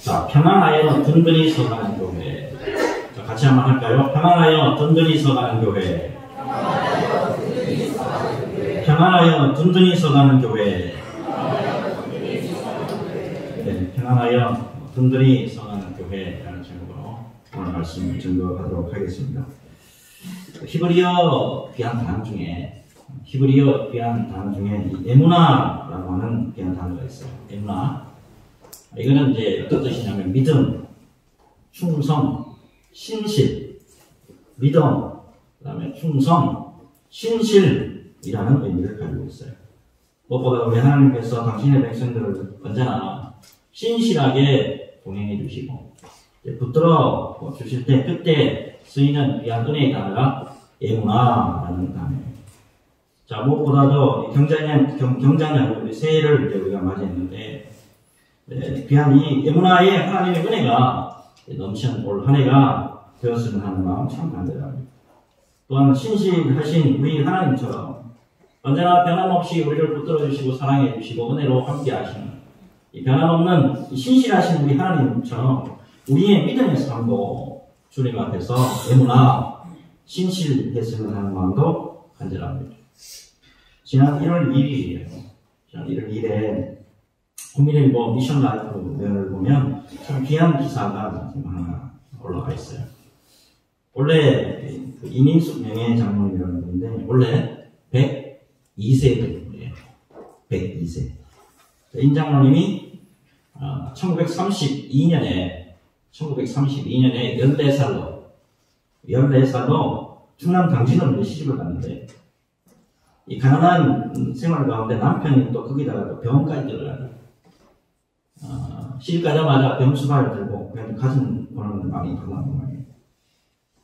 자, 평안하여 든든히 서가는 교회. 자, 같이 한번 할까요? 평안하여 든든히 서가는 교회. 평안하여 든든히 서가는 교회. 네, 평안하여 든든히 서가는 교회라는 제목으로 오늘 말씀을 증거하도록 하겠습니다. 히브리어 귀한 단어 중에 이 에무나라고 하는 귀한 단어가 있어요. 에무나. 이거는 이제 어떤 뜻이냐면 믿음, 충성, 신실, 믿음, 그 다음에 충성, 신실이라는 의미를 가지고 있어요. 무엇보다 우리 하나님께서 당신의 백성들을 언제나 신실하게 동행해 주시고 붙들어 주실 때 그때 쓰이는 귀한 은혜의 단어가 에무나라는 단어예요. 자, 무엇보다도 경장년 우리 새해를 이제 우리가 맞이했는데 귀한 이 에무나의 하나님의 은혜가 넘치는 올 한 해가 되었으면 하는 마음 참 간절합니다. 또한 신실하신 우리 하나님처럼 언제나 변함없이 우리를 붙들어 주시고 사랑해 주시고 은혜로 함께 하시는 이 변함없는 신실하신 우리 하나님처럼 우리의 믿음의 삶도 주님 앞에서 에무나 신실했으면 하는 마음도 간절합니다. 지난 1월 2일이에요. 지난 1월 2일에 국민일보 미션 라이프를 보면 참 귀한 기사가 하나 올라와 있어요. 원래 그 이민숙 명예장로님이라는 분인데 원래 102세예요. 102세. 임 장로님이 1932년에 14살로 충남 당진으로 시집을 갔는데 이 가난한 생활 가운데 남편이 또 거기다가 또 병원까지 들어가요. 시집 가자마자 병수발을 들고 그냥 가슴 보는 많이 받았단 말이에요.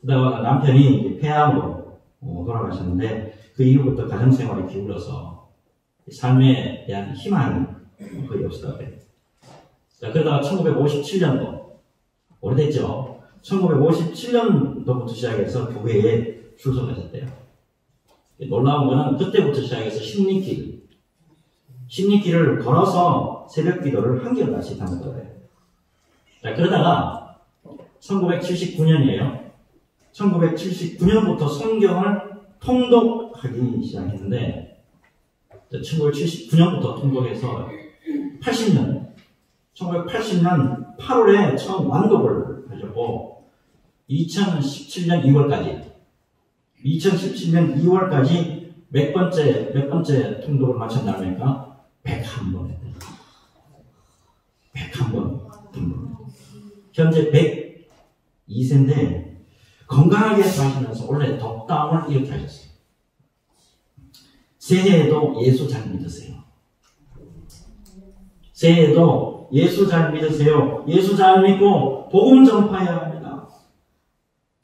그러다가 남편이 이제 폐암으로 돌아가셨는데 그 이후부터 가정생활이 기울어서 삶에 대한 희망이 거의 없었다고 해요. 자, 그러다가 1957년도 오래됐죠. 1957년도부터 시작해서 교회에 출석하셨대요. 놀라운 거는 그때부터 시작해서 십리길을 걸어서 새벽 기도를 한결같이 하는 거예요. 자, 그러다가 1979년이에요. 1979년부터 성경을 통독하기 시작했는데 1979년부터 통독해서 1980년 8월에 처음 완독을 하셨고 2017년 2월까지 몇 번째 통독을 마쳤나니까 101번 했대요. 101번 통독. 현재 102세인데 건강하게 사시면서 원래 덕담을 이렇게 하셨어요. 새해에도 예수 잘 믿으세요. 새해에도 예수 잘 믿으세요. 예수 잘 믿고 복음 전파해야 합니다.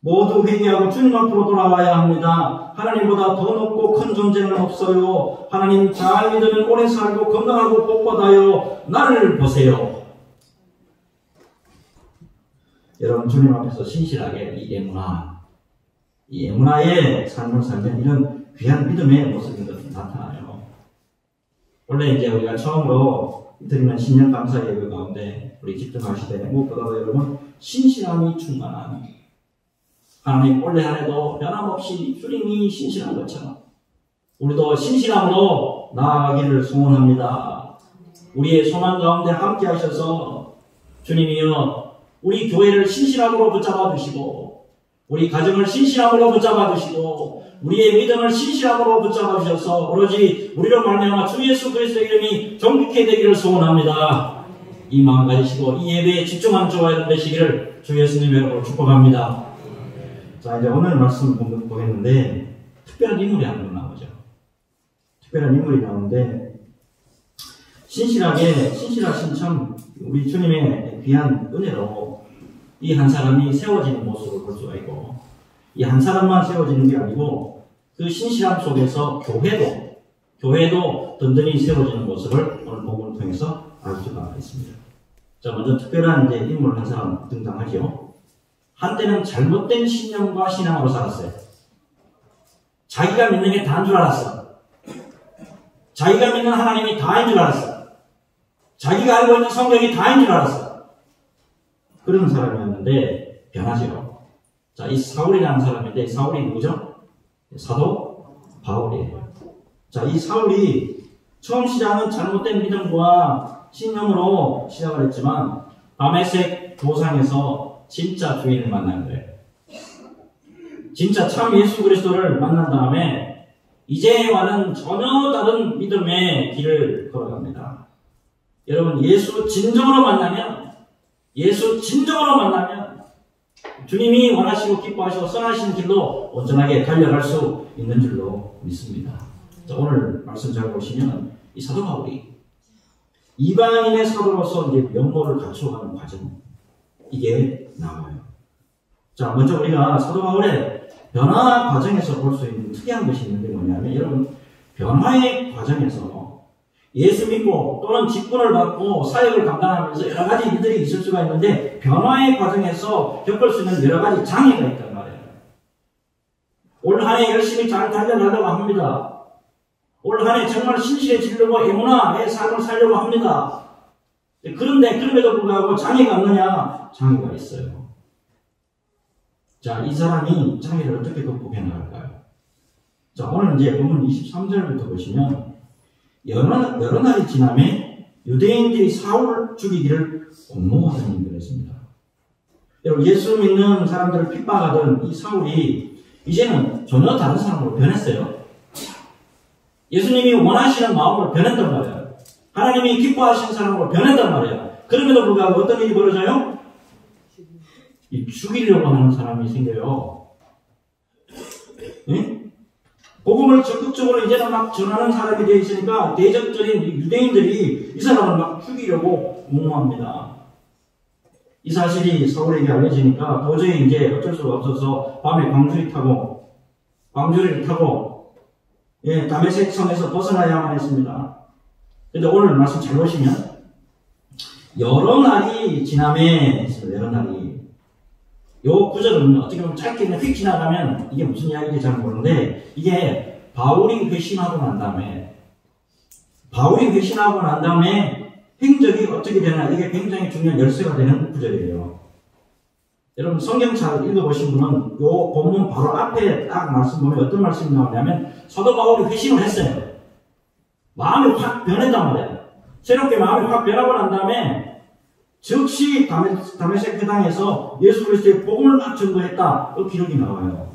모두 회개하고 주님 앞으로 돌아와야 합니다. 하나님보다 더 높고 큰 존재는 없어요. 하나님 잘 믿으면 오래 살고 건강하고 복 받아요. 나를 보세요. 여러분 주님 앞에서 신실하게 이 에무나의 삶을 살면 이런 귀한 믿음의 모습이 나타나요. 원래 이제 우리가 처음으로 드리는 신년 감사 예배 가운데 우리 집중하시되 무엇보다도 여러분 신실함이 충만한 하나님 올해 한 해도 변함없이 주님이 신실한 것처럼 우리도 신실함으로 나아가기를 소원합니다. 우리의 소망 가운데 함께 하셔서 주님이여 우리 교회를 신실함으로 붙잡아 주시고 우리 가정을 신실함으로 붙잡아 주시고 우리의 믿음을 신실함으로 붙잡아 주셔서 오로지 우리로 말미암아 주 예수 그리스도의 이름이 존귀케 되기를 소원합니다. 이 마음 가지시고 이 예배에 집중하는 저와 여러분 되시기를 주 예수님의 이름으로 축복합니다. 자, 이제 오늘 말씀 보겠는데 특별한 인물이 한 분 나오죠. 특별한 인물이 나오는데 신실하신 참 우리 주님의 귀한 은혜로 이 한 사람이 세워지는 모습을 볼 수가 있고 이 한 사람만 세워지는 게 아니고 그 신실함 속에서 교회도 든든히 세워지는 모습을 오늘 본문을 통해서 알 수가 있습니다. 자, 먼저 특별한 이제 인물 한 사람 등장하죠. 한때는 잘못된 신념과 신앙으로 살았어요. 자기가 믿는 게 다인 줄 알았어. 자기가 믿는 하나님이 다인 줄 알았어. 자기가 알고 있는 성경이 다인 줄 알았어. 그런 사람이었는데 변하죠. 자, 이 사울이라는 사람인데 이 사울이 누구죠? 사도 바울이에요. 자, 이 사울이 처음 시작은 잘못된 믿음과 신념으로 시작을 했지만 다메섹 도상에서 진짜 주인을 만난 거예요. 진짜 참 예수 그리스도를 만난 다음에 이제와는 전혀 다른 믿음의 길을 걸어갑니다. 여러분, 예수 진정으로 만나면 주님이 원하시고 기뻐하시고 선하신 길로 온전하게 달려갈 수 있는 줄로 믿습니다. 자, 오늘 말씀 잘 보시면 이 사도 바울이 이방인의 사도로서 이제 면모를 갖추어가는 과정, 이게 나와요. 자, 먼저 우리가 사도 바울의 변화 과정에서 볼 수 있는 특이한 것이 있는데 뭐냐면, 여러분, 변화의 과정에서 예수 믿고 또는 직분을 받고 사역을 감당하면서 여러 가지 일들이 있을 수가 있는데, 변화의 과정에서 겪을 수 있는 여러 가지 장애가 있단 말이에요. 올 한 해 열심히 잘 달려가려고 합니다. 올 한 해 정말 신실해지려고 에무나의 삶을 살려고 합니다. 그런데 그럼에도 불구하고 장애가 없느냐? 장애가 있어요. 자, 이 사람이 장애를 어떻게 극복해 나갈까요? 자, 오늘 이제 본문 23절부터 보시면 여러 날이 지나매 유대인들이 사울을 죽이기를 공모하더니 그랬습니다. 여러분, 예수 믿는 사람들을 핍박하던 이 사울이 이제는 전혀 다른 사람으로 변했어요. 예수님이 원하시는 마음으로 변했단 말이에요. 하나님이 기뻐하시는 사람으로 변했단 말이에요. 그럼에도 불구하고 어떤 일이 벌어져요? 죽이려고 하는 사람이 생겨요. 네? 복음을 적극적으로 이제는 막 전하는 사람이 되어 있으니까 대적들인 유대인들이 이 사람을 막 죽이려고 공모합니다. 이 사실이 사울에게 알려지니까 도저히 이제 어쩔 수가 없어서 밤에 광주리를 타고 다메섹 성에서 벗어나야만 했습니다. 그런데 오늘 말씀 잘 보시면 여러 날이 지나매 했습니다. 여러 날이. 요 구절은 어떻게 보면 짧게 그냥 휙 지나가면 이게 무슨 이야기인지 잘 모르는데, 이게 바울이 회심하고 난 다음에 행적이 어떻게 되나, 이게 굉장히 중요한 열쇠가 되는 구절이에요. 여러분, 성경 잘 읽어보신 분은 요 본문 바로 앞에 딱 말씀 보면 어떤 말씀이 나오냐면, 사도 바울이 회심을 했어요. 마음이 확 변했단 말이에요. 새롭게 마음이 확 변하고 난 다음에 즉시 다메섹 회당에서 예수 그리스도의 복음을 막 전도했다. 그 기록이 나와요.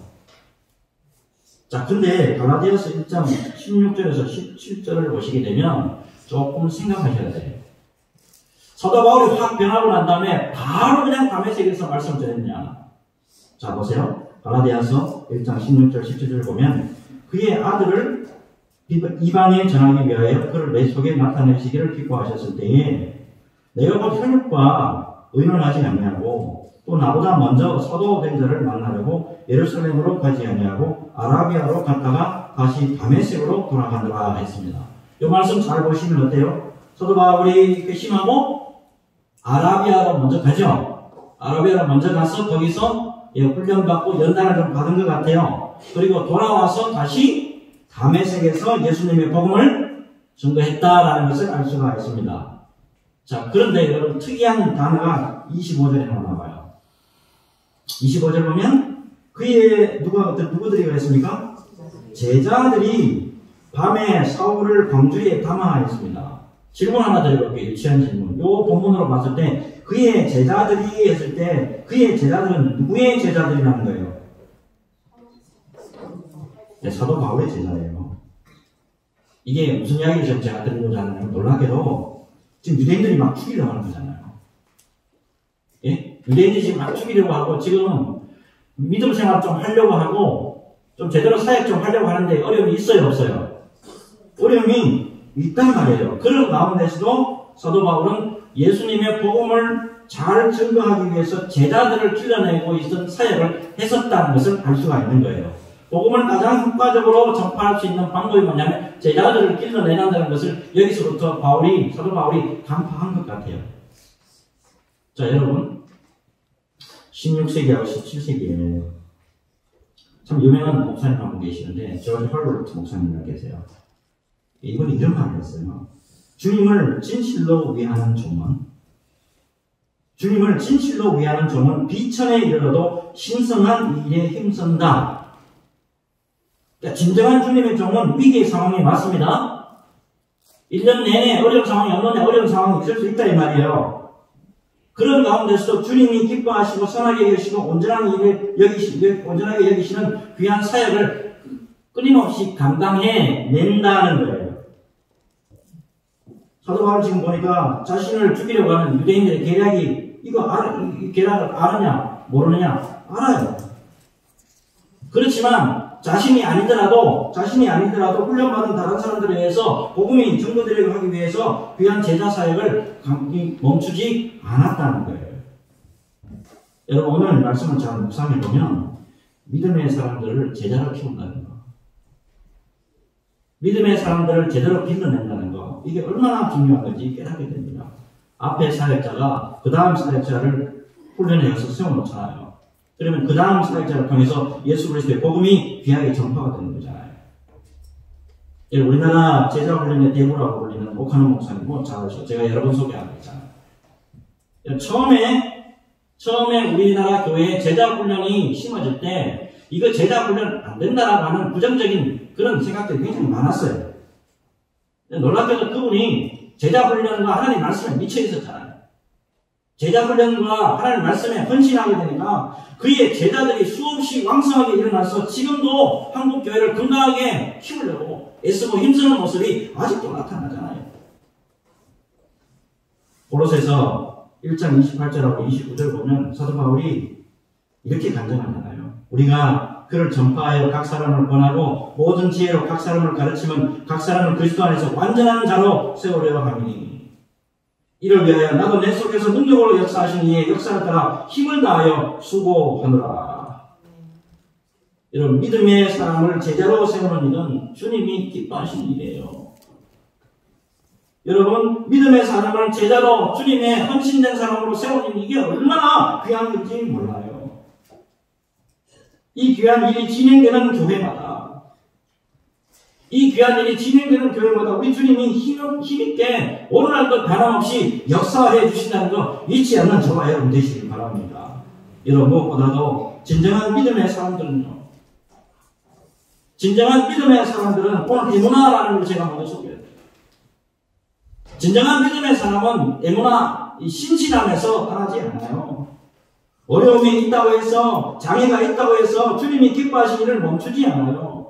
자, 근데 갈라디아서 1장 16절에서 17절을 보시게 되면 조금 생각하셔야 돼요. 사도 바울이 확 변하고 난 다음에 바로 그냥 다메섹에서 말씀을 전했냐. 자, 보세요. 갈라디아서 1장 16절 17절을 보면 그의 아들을 이방에 전하기 위하여 그를 내 속에 나타내시기를 기뻐하셨을 때에 내가 곧 혈육과 의논하지 아니하고 또 나보다 먼저 사도된 자를 만나려고 예루살렘으로 가지 아니하고 아라비아로 갔다가 다시 다메섹으로 돌아가느라 했습니다. 이 말씀 잘 보시면 어때요? 사도 바울이 회심하고 아라비아로 먼저 가죠. 아라비아로 먼저 가서 거기서 훈련받고 연단을 좀 받은 것 같아요. 그리고 돌아와서 다시 다메섹에서 예수님의 복음을 전도했다라는 것을 알 수가 있습니다. 자, 그런데 여러분, 특이한 단어가 25절에 나와요. 25절 보면 그의 누구들이 그랬습니까? 제자들이 밤에 사울을 광주리에 담아하였습니다. 질문 하나 드려볼게요. 유치한 질문. 요 본문으로 봤을 때 그의 제자들이 했을 때 그의 제자들은 누구의 제자들이라는 거예요? 네, 사도 바울의 제자예요. 이게 무슨 이야기를 제가 드리고자 하냐면, 놀랍게도 지금 유대인들이 막 죽이려고 하는 거잖아요. 예? 유대인들이 지금 막 죽이려고 하고, 지금 믿음 생활 좀 하려고 하고, 좀 제대로 사역 좀 하려고 하는데 어려움이 있어요, 없어요? 어려움이 있단 말이에요. 그런 가운데서도 사도 바울은 예수님의 복음을 잘 증거하기 위해서 제자들을 길러내고 있던 사역을 했었다는 것을 알 수가 있는 거예요. 복음을 가장 효과적으로 전파할 수 있는 방법이 뭐냐면 제자들을 길러내는다는 것을 여기서부터 사도 바울이 간파한 것 같아요. 자, 여러분, 16세기하고 17세기에 참 유명한 목사님 한 분 계시는데 조지 헐버트 목사님이라고 계세요. 이분이 이런 말을 했어요. 주님을 진실로 위하는 조문, 주님을 진실로 위하는 종은 비천에 이르러도 신성한 일에 힘쓴다. 그러니까 진정한 주님의 종은 위기의 상황이 맞습니다. 1년 내내 어려운 상황이 없는데 어려운 상황이 있을 수 있다 이 말이에요. 그런 가운데서도 주님이 기뻐하시고 선하게 여기시고 온전하게 여기시는 귀한 사역을 끊임없이 감당해 낸다는 거예요. 사도 바울 지금 보니까 자신을 죽이려고 하는 유대인들의 계략이 이 계략을 아느냐 모르느냐 알아요. 그렇지만 자신이 아니더라도 훈련받은 다른 사람들에 의해서 복음이 증거되려고 하기 위해서 귀한 제자 사역을 멈추지 않았다는 거예요. 여러분 오늘 말씀을 잘 묵상해 보면 믿음의 사람들을 제자로 키운다는 거, 믿음의 사람들을 제대로 길러낸다는 거, 이게 얼마나 중요한 건지 깨닫게 됩니다. 앞에 사역자가 그 다음 사역자를 훈련해서 세워놓잖아요. 그러면 그 다음 사역자를 통해서 예수 그리스도의 복음이 귀하게 전파가 되는 거잖아요. 우리나라 제자 훈련의 대부라고 불리는 오카노 목사님 잘 아시죠? 제가 여러 번 소개하고 있잖아요. 처음에 우리나라 교회에 제자 훈련이 심어질 때 이거 제자 훈련 안 된다라고 하는 부정적인 그런 생각들이 굉장히 많았어요. 놀랍게도 그분이 제자 훈련과 하나님 말씀에 미쳐 있었잖아요. 제자 훈련과 하나님 말씀에 헌신하게 되니까 그의 제자들이 수없이 왕성하게 일어나서 지금도 한국 교회를 건강하게 키우려고 애쓰고 힘쓰는 모습이 아직도 나타나잖아요. 고로새서 1장 28절하고 29절 보면 사도 바울이 이렇게 간증하잖아요. 우리가 그를 전파하여 각 사람을 권하고 모든 지혜로 각 사람을 가르치면 각 사람을 그리스도 안에서 완전한 자로 세우려 함이니 이를 위하여 나도 내 속에서 능력으로 역사하신 이의 역사를 따라 힘을 다하여 수고하노라. 이런 믿음의 사람을 제자로 세우는 일은 주님이 기뻐하신 일이에요. 여러분 믿음의 사람을 제자로 주님의 헌신된 사람으로 세우는 이게 얼마나 귀한 건지 몰라요. 이 귀한 일이 진행되는 교회마다 우리 주님이 힘있게 오늘날도 변함없이 역사해 주신다는 거 잊지 않는 저와 여러분 되시길 바랍니다. 여러분 무엇보다도 진정한 믿음의 사람들은 오늘 에무나라는 걸 제가 먼저 소개해요. 진정한 믿음의 사람은 에무나 신실함에서 떠나지 않아요. 어려움이 있다고 해서 장애가 있다고 해서 주님이 기뻐하신 일을 멈추지 않아요.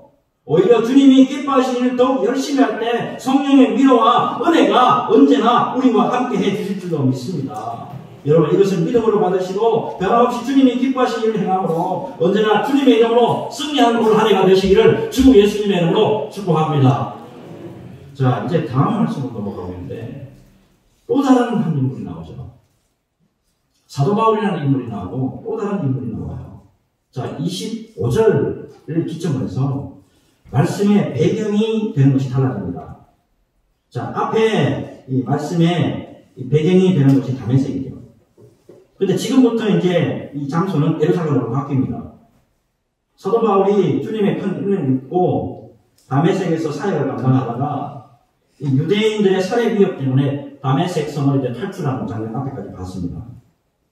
오히려 주님이 기뻐하신 일을 더욱 열심히 할 때 성령의 위로와 은혜가 언제나 우리와 함께 해주실 줄로 믿습니다. 여러분 이것을 믿음으로 받으시고 변함없이 주님이 기뻐하신 일을 행함으로 언제나 주님의 이름으로 승리하는 올 한 해가 되시기를 주 예수님의 이름으로 축복합니다. 자 이제 다음 말씀으로 넘어가고 있는데 또 다른 한 인물이 나오죠. 사도 바울이라는 인물이 나오고 또 다른 인물이 나와요. 자 25절을 기점으로 해서 말씀의 배경이 되는 것이 달라집니다. 자, 앞에 이 말씀의 배경이 되는 것이 다메섹이죠. 근데 지금부터 이제 이 장소는 예루살렘으로 바뀝니다. 사도 바울이 주님의 큰 은혜를 믿고 다메섹에서 사역을 감당하다가 이 유대인들의 살해 위협 때문에 다메섹 성을 이제 탈출하는 장면 앞에까지 봤습니다.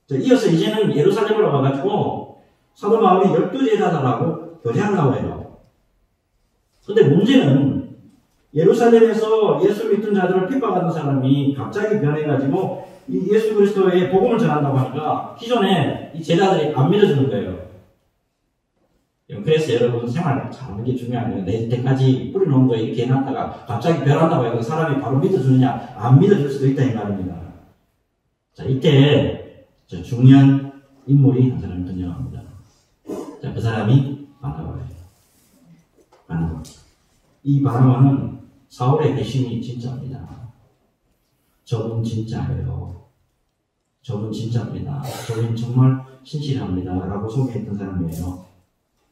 자, 이어서 이제는 예루살렘으로 와가지고 사도 바울이 12제자들하고 교제하려고 해요. 근데 문제는 예루살렘에서 예수 믿던 자들을 핍박하던 사람이 갑자기 변해가지고 이 예수 그리스도의 복음을 전한다고 하니까 기존에 이 제자들이 안 믿어주는 거예요. 그래서 여러분 생활 잘하는 게 중요해요. 내 때까지 뿌려놓은 거 이렇게 해놨다가 갑자기 변한다고 해서 사람이 바로 믿어주느냐 안 믿어줄 수도 있다 이 말입니다. 자 이때 중요한 인물이 한 사람이 등장합니다. 자 그 사람이 바나바예요. 이 바나바는 사울의 배신이 진짜입니다. 저분 진짜예요. 저분 진짜입니다. 저분 정말 신실합니다. 라고 소개했던 사람이에요.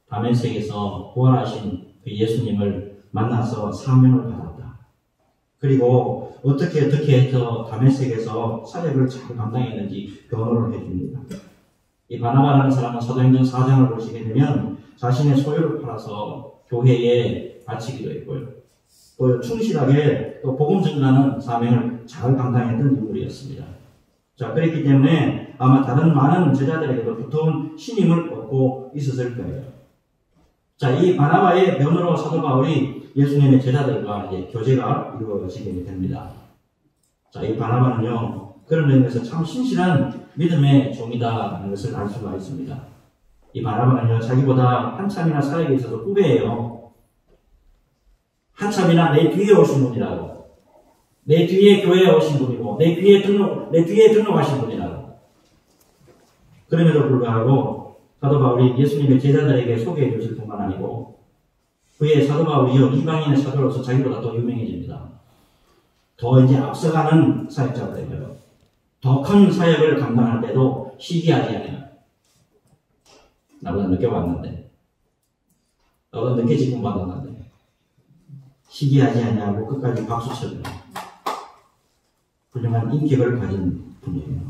다메섹에서 부활하신 그 예수님을 만나서 사명을 받았다. 그리고 어떻게 해서 다메섹에서 사역을 잘 감당했는지 변호를 해줍니다. 이 바나바라는 사람은 사도행전 4장을 보시게 되면 자신의 소유를 팔아서 교회에 바치기도 했고요. 또 충실하게 또 복음 전하는 사명을 잘 감당했던 인물이었습니다. 자, 그랬기 때문에 아마 다른 많은 제자들에게도 두터운 신임을 얻고 있었을 거예요. 자, 이 바나바의 변으로 사도 바울이 예수님의 제자들과 이제 교제가 이루어지게 됩니다. 자, 이 바나바는요, 그런 의미에서 참 신실한 믿음의 종이다라는 것을 알 수가 있습니다. 이 바나바는요, 자기보다 한참이나 사역에 있어서 후배예요. 한참이나 내 뒤에 오신 분이라고. 내 뒤에 교회에 오신 분이고, 내 뒤에 등록하신 분이라고. 그럼에도 불구하고, 사도 바울이 예수님의 제자들에게 소개해 주실 뿐만 아니고, 그의 사도 바울이요, 이방인의 사도로서 자기보다 더 유명해집니다. 더 이제 앞서가는 사역자가 되고요. 더 큰 사역을 감당할 때도 시기하지 않아요. 나보다 늦게 왔는데, 나보다 늦게 직분 받았는데, 시기하지 않냐고 끝까지 박수 쳐줘요. 훌륭한 인격을 가진 분이에요.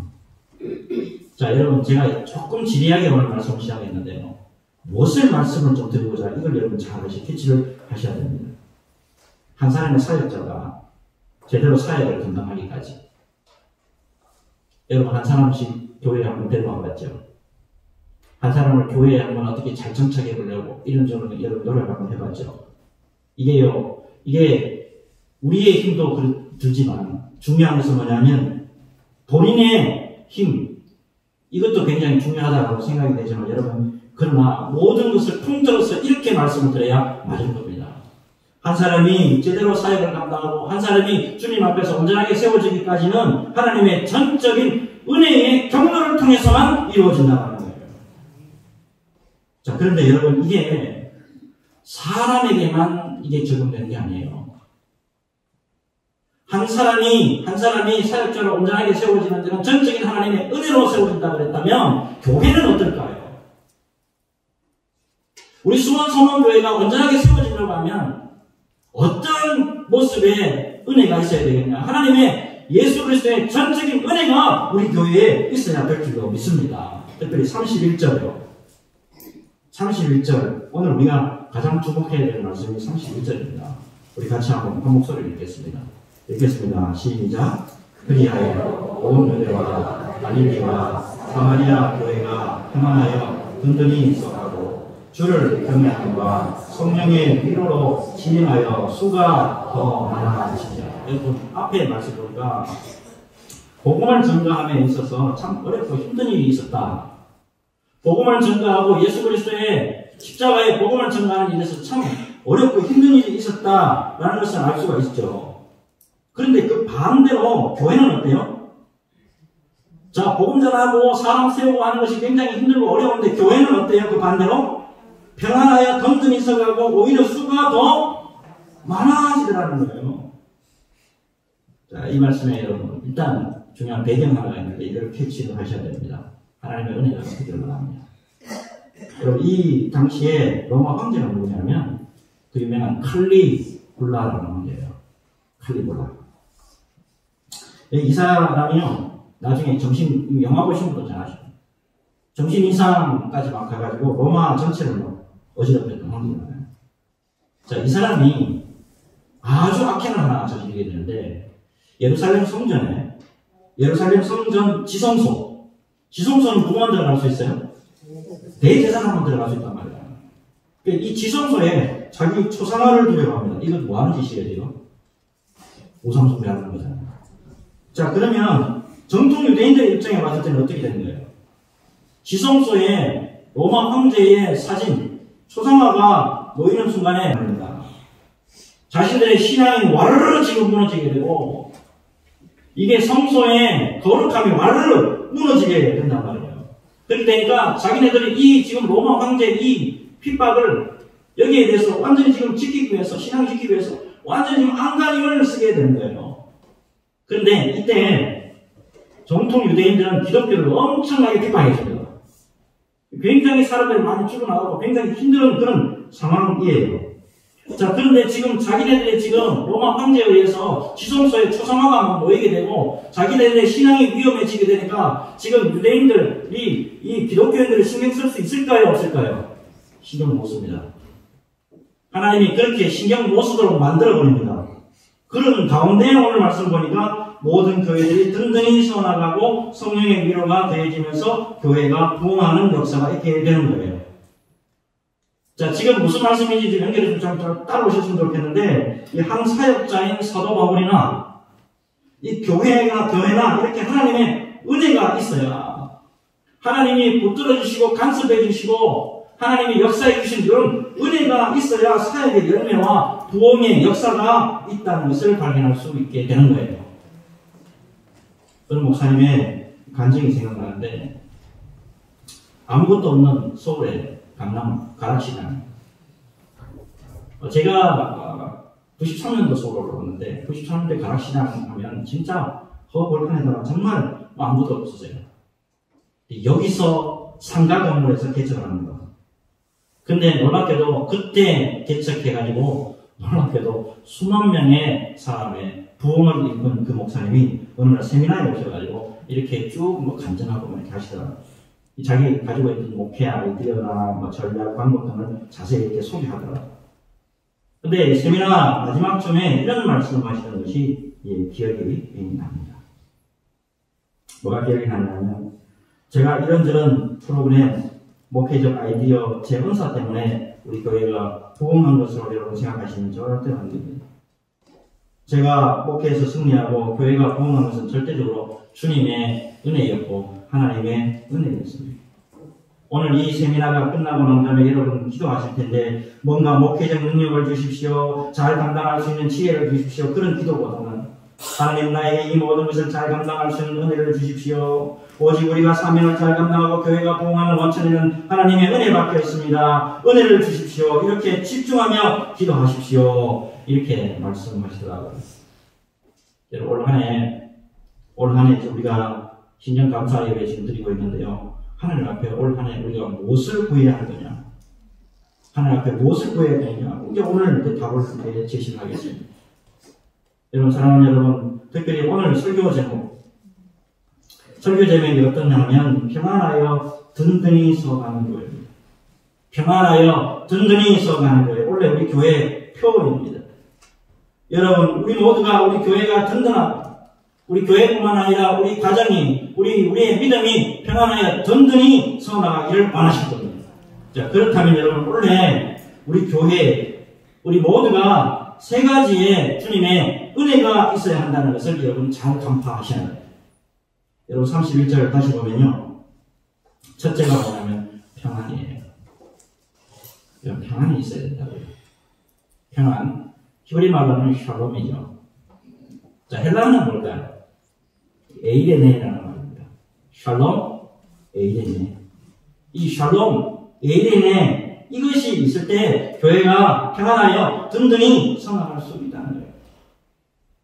자, 여러분, 제가 조금 지리하게 오늘 말씀을 시작했는데요. 무엇을 말씀을 좀 드리고자 이걸 여러분 잘 캐치를 하셔야 됩니다. 한 사람의 사역자가 제대로 사역을 감당하기까지. 여러분, 한 사람씩 교회에 한번 데려와 봤죠? 한 사람을 교회에 한번 어떻게 잘 정착해 보려고 이런저런 여러분 노력을 한번 해봤죠? 이게 우리의 힘도 들지만 중요한 것은 뭐냐면 본인의 힘, 이것도 굉장히 중요하다고 생각이 되지만 여러분, 그러나 모든 것을 통틀어서 이렇게 말씀을 드려야 맞은 겁니다. 한 사람이 제대로 사역을 감당하고 한 사람이 주님 앞에서 온전하게 세워지기까지는 하나님의 전적인 은혜의 경로를 통해서만 이루어진다는 거예요. 자, 그런데 여러분, 이게 사람에게만 이게 적용되는 게 아니에요. 한 사람이 사역자로 온전하게 세워지는 데는 전적인 하나님의 은혜로 세워진다고 그랬다면 교회는 어떨까요? 우리 수원성원교회가 온전하게 세워지려고 하면 어떤 모습의 은혜가 있어야 되겠냐? 하나님의 예수 그리스도의 전적인 은혜가 우리 교회에 있어야 될 줄로 믿습니다. 특별히 31절이요. 31절. 오늘 우리가 가장 주목해야 될 말씀이 31절입니다. 우리 같이 한번 한 목소리를 읽겠습니다. 읽겠습니다. 시작. 그리하여 온 유대와 갈릴리와 사마리아 교회가 평안하여 든든히 있어가고 주를 경외함과 성령의 위로로 진행하여 수가 더 많아지자. 여러분, 앞에 말씀 보니까 복음을 전가함에 있어서 참 어렵고 힘든 일이 있었다. 복음을 전가하고 예수 그리스도의 십자가의 복음을 전가하는 일에서 참 어렵고 힘든 일이 있었다라는 것을 알 수가 있죠. 그런데 그 반대로 교회는 어때요? 자, 복음 전하고 사람 세우고 하는 것이 굉장히 힘들고 어려운데 교회는 어때요? 그 반대로 평안하여 든든히 서가고 오히려 수가 더 많아지더라는 거예요. 자, 이 말씀에 여러분, 일단 중요한 배경 하나가 있는데 이걸 캐치를 하셔야 됩니다. 하나님의 은혜가 어떻게 흘러갑니다. 여러분, 이 당시에 로마 황제가 누구냐면 그 유명한 칼리굴라라는 황제예요. 칼리굴라. 이 사람이요, 나중에 영화 보신 분도 잘 아시죠? 정신 이상까지 막 가가지고 로마 전체를 어지럽혔던 황제잖아요. 자, 이 사람이 아주 악행을 하나 저지르게 되는데, 예루살렘 성전 지성소는 누구만 들어갈 수 있어요? 대제사장만 들어갈 수 있단 말이에요. 이 지성소에 자기 초상화를 두려고 합니다. 이건 뭐 하는 짓이에요, 지금? 우상숭배하는 거잖아요. 자, 그러면 정통 유대인들의 입장에 봤을 때는 어떻게 되는 거예요? 지성소에 로마 황제의 사진, 초상화가 놓이는 순간에 자신들의 신앙이 와르르 지금 무너지게 되고, 이게 성소의 거룩함이 와르르 무너지게 된단 말이에요. 그렇게 되니까 자기네들이 지금 로마 황제의 이 핍박을 여기에 대해서 완전히 지금 지키기 위해서, 신앙 지키기 위해서 완전히 지금 안간힘을 쓰게 되는 거예요. 그런데 이때 정통 유대인들은 기독교를 엄청나게 핍박했습니다. 굉장히 사람들이 많이 죽어나가고 굉장히 힘든 그런 상황이에요. 자, 그런데 지금 자기네들이 지금 로마 황제에 의해서 지성소에 초상화가 모이게 되고 자기네들의 신앙이 위험해지게 되니까 지금 유대인들이 이 기독교인들을 신경 쓸 수 있을까요? 없을까요? 신경 못 씁니다. 하나님이 그렇게 신경 못 쓰도록 만들어버립니다. 그런 가운데 오늘 말씀 보니까 모든 교회들이 든든히 서나가고 성령의 위로가 더해지면서 교회가 부흥하는 역사가 있게 되는 거예요. 자, 지금 무슨 말씀인지 좀 연결해서 좀 따라오셨으면 좋겠는데, 이 한 사역자인 사도 바울이나 이 교회나 이렇게 하나님의 은혜가 있어야 하나님이 붙들어 주시고 간섭해 주시고 하나님이 역사해 주신 그런 은혜가 있어야 사역의 열매와 부흥의 역사가 있다는 것을 발견할 수 있게 되는 거예요. 그런 목사님의 간증이 생각나는데, 아무것도 없는 서울의 강남 가락시장. 제가 93년도 서울로 왔는데 93년도에 가락시장 하면 진짜 허벌판에다가 정말 아무것도 없었어요. 여기서 상가 건물에서 개척을 합니다. 근데 놀랍게도 그때 개척해가지고 놀랍게도 수만 명의 사람의 부흥을 이끈 그 목사님이 어느 날 세미나에 오셔가지고 이렇게 쭉 간증하고 이렇게 하시더라고요. 자기 가지고 있는 목회 아이디어나 전략 방법 등을 자세히 이렇게 소개하더라고요. 근데 세미나 마지막쯤에 이런 말씀을 하시는 것이 기억이 납니다. 뭐가 기억이 나냐면, 제가 이런저런 프로그램, 목회적 아이디어, 제 은사 때문에 우리 교회가 부흥한 것으로 여러분 생각하시면 절대 안 됩니다. 제가 목회에서 승리하고 교회가 부흥한 것은 절대적으로 주님의 은혜였고 하나님의 은혜였습니다. 오늘 이 세미나가 끝나고 난 다음에 여러분 기도하실 텐데, 뭔가 목회적 능력을 주십시오, 잘 감당할 수 있는 지혜를 주십시오, 그런 기도보다는 하나님 나에게 이 모든 것을 잘 감당할 수 있는 은혜를 주십시오. 오직 우리가 사명을 잘 감당하고 교회가 부흥하는 원천에는 하나님의 은혜밖에 없습니다. 은혜를 주십시오. 이렇게 집중하며 기도하십시오. 이렇게 말씀하시더라고요. 올 한 해 우리가 신년 감사 예배 지금 드리고 있는데요. 하나님 앞에 올 한 해 우리가 무엇을 구해야 할 거냐? 하나님 앞에 무엇을 구해야 되냐? 이제 오늘 답을 제시를 하겠습니다. 여러분, 사랑하는 여러분, 특별히 오늘 설교 제목이 어떠냐면 평안하여 든든히 서가는 거예요. 평안하여 든든히 서가는 거예요. 원래 우리 교회 표어입니다. 여러분, 우리 모두가 우리 교회가 든든하고, 우리 교회뿐만 아니라 우리 가정이, 우리의 믿음이 평안하여 든든히 서나가기를 원하실 겁니다. 자, 그렇다면 여러분, 원래 우리 교회, 우리 모두가 세 가지의 주님의 은혜가 있어야 한다는 것을 여러분 잘 간파하셔야 돼요. 여러분 31절 다시 보면요. 첫째가 뭐냐면 평안이에요. 여러분 평안이 있어야 된다고요. 평안. 히브리 말로는 샬롬이죠. 자, 헬라어는 뭘까요? 에이레네라는 말입니다. 샬롬, 에이레네. 이 샬롬, 에이레네, 이것이 있을 때 교회가 평안하여 든든히 성장할 수 있다는 거예요.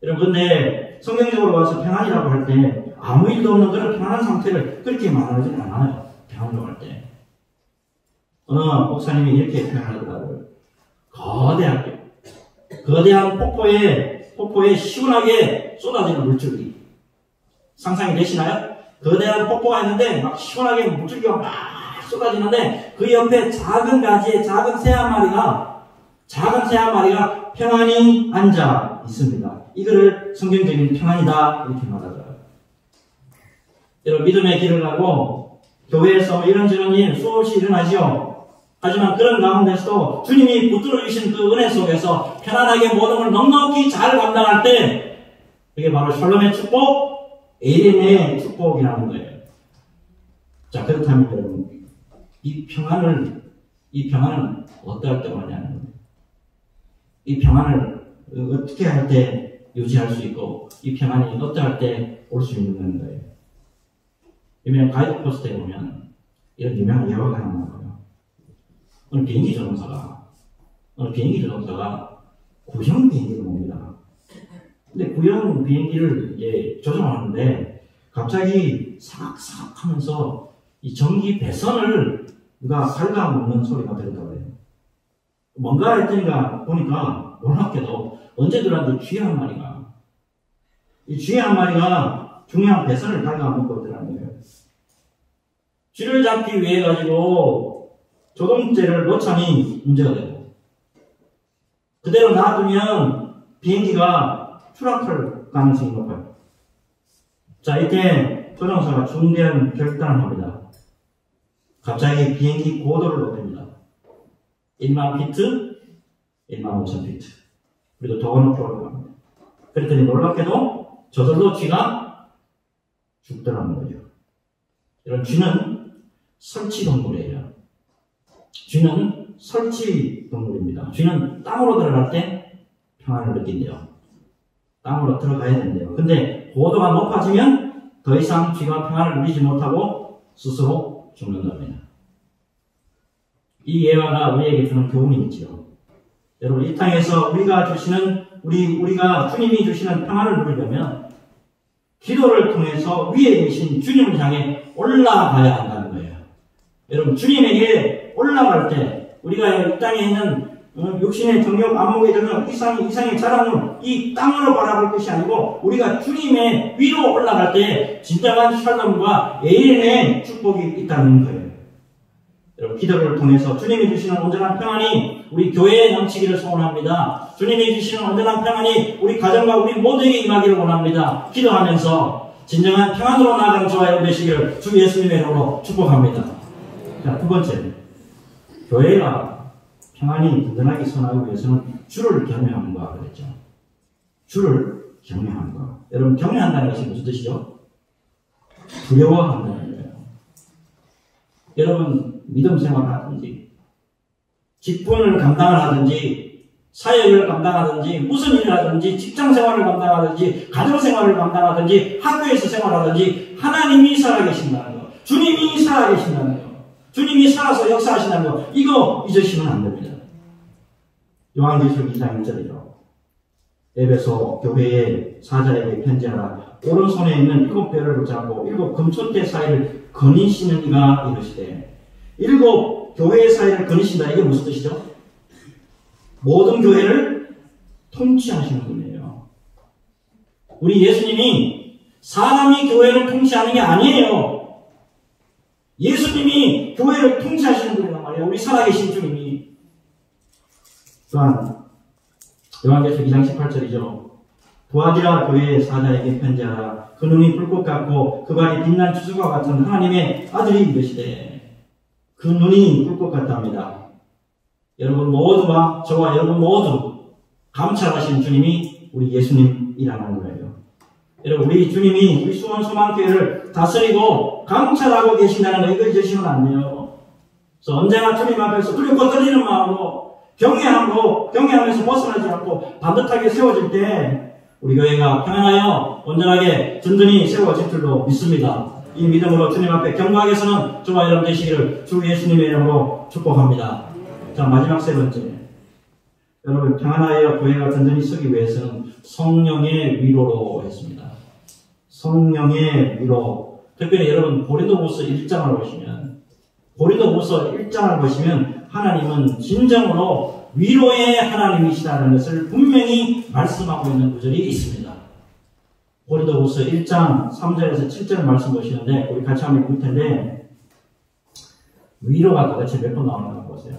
여러분, 근데 성경적으로 와서 평안이라고 할 때 아무 일도 없는 그런 평안한 상태를 그렇게 말하지 않아요. 평안이라고 할 때. 어느 목사님이 이렇게 표현하더라고요. 거대한 폭포에 시원하게 쏟아지는 물줄기. 상상이 되시나요? 거대한 폭포가 있는데 막 시원하게 물줄기가 막 쏟아지는데 그 옆에 작은 가지에 작은 새 한 마리가 평안히 앉아 있습니다. 이거를 성경적인 평안이다 이렇게 말하더라고요. 여러분, 믿음의 길을 가고 교회에서 이런저런 일 수없이 일어나지요. 하지만 그런 가운데서도 주님이 붙들어 주신 그 은혜 속에서 편안하게 모든 걸 넉넉히 잘 감당할 때 그게 바로 샬롬의 축복, 에이레네의 축복이라는 거예요. 자, 그렇다면 여러분, 이 평안은 어떨 때 오냐는 거예요. 이 평안을 어떻게 할 때 유지할 수 있고 이 평안이 어떨 때 올 수 있는 거예요. 유명한 가이드 포스트에 보면 이런 유명한 예화가 하나 나와요. 어느 비행기 조종사가 구형 비행기를 봅니다. 근데 구형 비행기를 이제 조종하는데 갑자기 삭삭 하면서 이 전기 배선을 누가 갉아먹는 소리가 들었다고 해요. 뭔가 했더니가 보니까 놀랍게도 언제 들었는데 쥐 한 마리가 중요한 배선을 갉아먹고 있더라는 거예요. 쥐를 잡기 위해 가지고 조종제를 놓자니 문제가 되고 그대로 놔두면 비행기가 추락할 가능성이 높아요. 자, 이때 조종사가 중대한 결단을 합니다. 갑자기 비행기 고도를 높입니다. 1만 피트, 1만 5천 피트. 그리고 더 높게 올라갑니다. 그랬더니 놀랍게도 저절로 쥐가 죽더라는 거죠. 이런 쥐는 설치동물이에요. 쥐는 설치동물입니다. 쥐는 땅으로 들어갈 때 평안을 느낀대요. 땅으로 들어가야 된대요. 근데 고도가 높아지면 더 이상 쥐가 평안을 누리지 못하고 스스로 죽는답니다. 이 예화가 우리에게 주는 교훈이 있지요. 여러분, 이 땅에서 우리가 주님이 주시는 평안을 누리려면 기도를 통해서 위에 계신 주님을 향해 올라가야 한다는 거예요. 여러분, 주님에게 올라갈 때 우리가 이 땅에 있는 육신의 정욕, 안목의 정욕, 이상의 자랑을 이 땅으로 바라볼 것이 아니고 우리가 주님의 위로 올라갈 때 진정한 샬롬과 예인의 축복이 있다는 거예요. 여러분, 기도를 통해서 주님이 주시는 온전한 평안이 우리 교회에 넘치기를 소원합니다. 주님이 주시는 온전한 평안이 우리 가정과 우리 모두에게 임하기를 원합니다. 기도하면서 진정한 평안으로 나아가는 저와 여러분 되시기를 주 예수님의 이름으로 축복합니다. 자, 두 번째, 교회가 평안이 든든하게 선하기 위해서는 주를 경외하는 거야 그랬죠. 주를 경외하는 거. 여러분, 경외한다는 것이 무슨 뜻이죠? 두려워한다는 거예요. 여러분, 믿음 생활을 하든지 직분을 감당을 하든지 사역을 감당하든지 무슨 일을 하든지 직장 생활을 감당하든지 가정 생활을 감당하든지 학교에서 생활하든지 하나님이 살아계신다는 거, 주님이 살아계신다는 거, 주님이 살아서 역사하신다는 거, 이거 잊으시면 안 됩니다. 요한계시록 2장 1절이죠. 에베소 교회의 사자에게 편지하라. 오른손에 있는 7뼈를 붙잡고 7 금초대 사이를 거니시는 이가 이르시되, 7 교회의 사이를 거니신다. 이게 무슨 뜻이죠? 모든 교회를 통치하시는 분이에요. 우리 예수님이 사람이 교회를 통치하는 게 아니에요. 예수님이 교회를 통치하시는 분이란 말이에요. 우리 살아계신 주님이. 또한 요한계시록 2장 18절이죠. 부하디라 교회의 사자에게 편지하라. 그 눈이 불꽃 같고 그 발이 빛난 추수와 같은 하나님의 아들이 이르시되, 그 눈이 불꽃 같답니다. 여러분 모두와 저와 여러분 모두 감찰하신 주님이 우리 예수님이라는 거예요. 여러분, 우리 주님이 우리 수원 소망교회를 다스리고 감찰하고 계신다는 거, 이거 잊으시면 안 돼요. 그래서 언제나 주님 앞에서 두렵고 떨리는 마음으로 경외하면서 벗어나지 않고 반듯하게 세워질 때 우리 교회가 평안하여 온전하게 든든히 세워질 줄로 믿습니다. 이 믿음으로 주님 앞에 경고하게서는 저와 여러분 되시기를 주 예수님의 이름으로 축복합니다. 자, 마지막 세 번째, 여러분 평안하여 교회가 든든히 서기 위해서는 성령의 위로로 했습니다. 성령의 위로. 특별히 여러분 고린도후서 1장을 보시면 하나님은 진정으로 위로의 하나님이시다는 것을 분명히 말씀하고 있는 구절이 있습니다. 고린도후서 1장 3절에서 7절 말씀 보시는데 우리 같이 한번 볼 텐데, 위로가 도대체 몇 번 나오는가 보세요.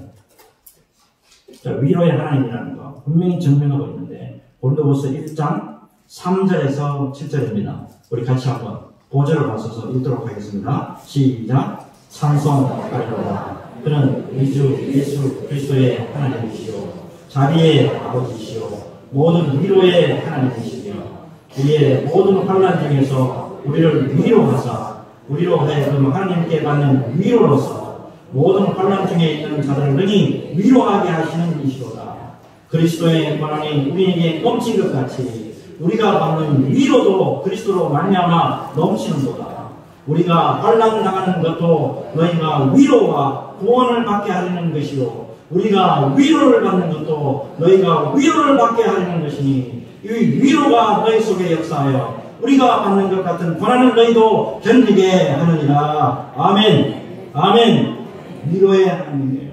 자, 위로의 하나님이라는 거 분명히 증명하고 있는데 고린도후서 1장 3절에서 7절입니다. 우리 같이 한번 보절을 맞춰서 읽도록 하겠습니다. 시작. 찬송하리로다. 그는 우리 주 예수 그리스도의 하나님이시요 자비의 아버지시요 모든 위로의 하나님이시며 우리의 모든 환난 중에서 우리를 위로하사 우리로 하여금 하나님께 받는 위로로서 모든 환난 중에 있는 자들을 능히 위로하게 하시는 이시로다. 그리스도의 권한이 우리에게 넘친 것 같이 우리가 받는 위로도 그리스도로 말미암아 넘치는도다. 우리가 환난 당하는 것도 너희가 위로와 구원을 받게 하려는 것이요 우리가 위로를 받는 것도 너희가 위로를 받게 하려는 것이니 이 위로가 너희 속에 역사하여 우리가 받는 것 같은 고난을 너희도 견디게 하느니라. 아멘. 아멘. 위로의 하나님이에요.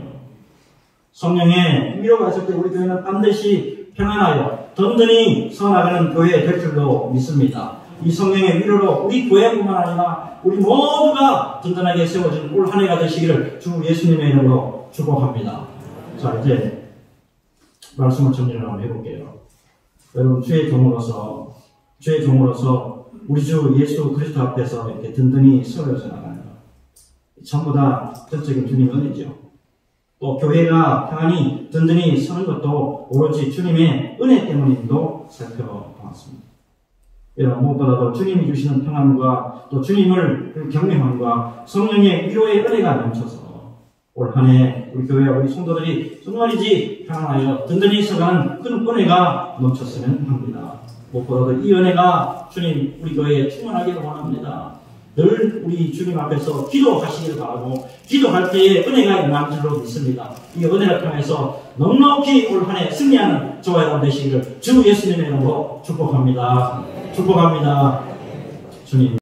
성령의 위로가 있을 때 우리 교회는 반드시 평안하여 든든히 서나가는 교회 될 줄로 믿습니다. 이 성령의 위로로 우리 교회뿐만 아니라 우리 모두가 든든하게 세워진 올 한 해가 되시기를 주 예수님의 이름으로 축복합니다. 자, 이제 말씀을 정리를 한번 해볼게요. 여러분, 주의 종으로서 우리 주 예수 그리스도 앞에서 이렇게 든든히 서려져 나가는 것. 전부 다 전적인 주님의 은혜죠. 또 교회가 평안히 든든히 서는 것도 오로지 주님의 은혜 때문인도 살펴보았습니다. 여러분, 무엇보다도 주님이 주시는 평안과 또 주님을 경외함과 성령의 위로의 은혜가 넘쳐서 올 한 해 우리 교회와 우리 성도들이 정말이지 평안하여 든든히 서가는 그런 은혜가 넘쳤으면 합니다. 무엇보다도 이 은혜가 주님 우리 교회에 충만하기를 원합니다. 늘 우리 주님 앞에서 기도하시기를 바라고 기도할 때에 은혜가 임할 줄로 믿습니다. 이 은혜를 통해서 넉넉히 올 한 해 승리하는 저와 여러분 되시기를 주 예수님의 이름으로 축복합니다. 축복합니다. 주님.